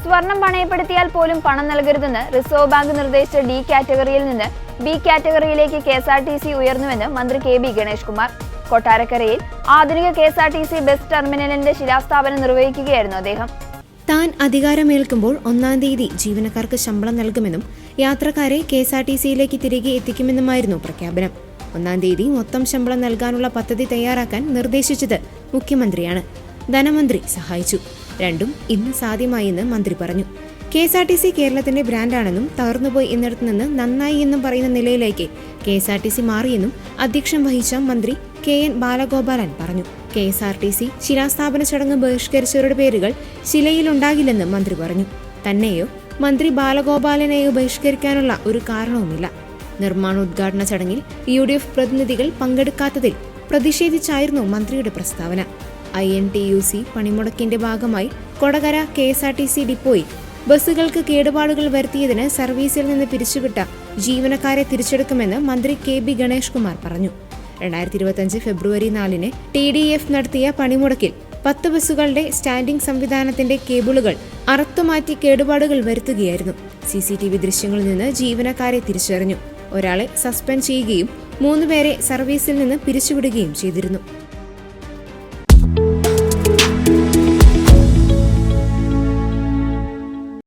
സ്വർണം പണയപ്പെടുത്തിയാൽ പോലും പണം നൽകരുതെന്ന് റിസർവ് ബാങ്ക് നിർദ്ദേശിച്ച ഡി കാറ്റഗറിയിൽ നിന്ന് ബി കാറ്റഗറിയിലേക്ക് KSRTC ഉയർന്നുവെന്ന് മന്ത്രി KB ഗണേഷ് കുമാർ. കൊട്ടാരക്കരയിൽ ആധുനിക KSRTC ബസ് ടെർമിനലിന്റെ ശിലാസ്ഥാപനം നിർവഹിക്കുകയായിരുന്നു അദ്ദേഹം. താൻ അധികാരമേൽക്കുമ്പോൾ 1-ാം തീയതി ജീവനക്കാർക്ക് ശമ്പളം നൽകുമെന്നും യാത്രക്കാരെ KSRTCയിലേക്ക് തിരികെ എത്തിക്കുമെന്നുമായിരുന്നു പ്രഖ്യാപനം. 1-ാം തീയതി മൊത്തം ശമ്പളം നൽകാനുള്ള പദ്ധതി തയ്യാറാക്കാൻ നിർദ്ദേശിച്ചത് മുഖ്യമന്ത്രിയാണ്. ധനമന്ത്രി സഹായിച്ചു. രണ്ടും ഇന്ന് സാധ്യമായെന്ന് മന്ത്രി പറഞ്ഞു. KSRTC കേരളത്തിന്റെ ബ്രാൻഡാണെന്നും തകർന്നുപോയി എന്നിടത്തു നിന്ന് നന്നായി എന്നും പറയുന്ന നിലയിലേക്ക് KSRTC മാറിയെന്നും അധ്യക്ഷം വഹിച്ച മന്ത്രി KN ബാലഗോപാലൻ പറഞ്ഞു. KSRTC ശിലാസ്ഥാപന ചടങ്ങ് ബഹിഷ്കരിച്ചവരുടെ പേരുകൾ ശിലയിലുണ്ടാകില്ലെന്ന് മന്ത്രി പറഞ്ഞു. തന്നെയോ മന്ത്രി ബാലഗോപാലനെയോ ബഹിഷ്കരിക്കാനുള്ള ഒരു കാരണവുമില്ല. നിർമ്മാണോദ്ഘാടന ചടങ്ങിൽ UDF പ്രതിനിധികൾ പങ്കെടുക്കാത്തതിൽ പ്രതിഷേധിച്ചായിരുന്നു മന്ത്രിയുടെ പ്രസ്താവന. INTUC പണിമുടക്കിന്റെ ഭാഗമായി കൊടകര KSRTC ഡിപ്പോയിൽ ബസ്സുകൾക്ക് കേടുപാടുകൾ വരുത്തിയതിന് സർവീസിൽ നിന്ന് പിരിച്ചുവിട്ട ജീവനക്കാരെ തിരിച്ചെടുക്കുമെന്ന് മന്ത്രി KB ഗണേഷ് കുമാർ പറഞ്ഞു. 2025 ഫെബ്രുവരി 4-ന് TDF നടത്തിയ പണിമുടക്കിൽ 10 ബസ്സുകളുടെ സ്റ്റാൻഡിംഗ് സംവിധാനത്തിന്റെ കേബിളുകൾ അറുത്തുമാറ്റി കേടുപാടുകൾ വരുത്തുകയായിരുന്നു. CCTV ദൃശ്യങ്ങളിൽ നിന്ന് ജീവനക്കാരെ തിരിച്ചറിഞ്ഞു. ഒരാളെ സസ്പെൻഡ് ചെയ്യുകയും 3 പേരെ സർവീസിൽ നിന്ന് പിരിച്ചുവിടുകയും ചെയ്തിരുന്നു.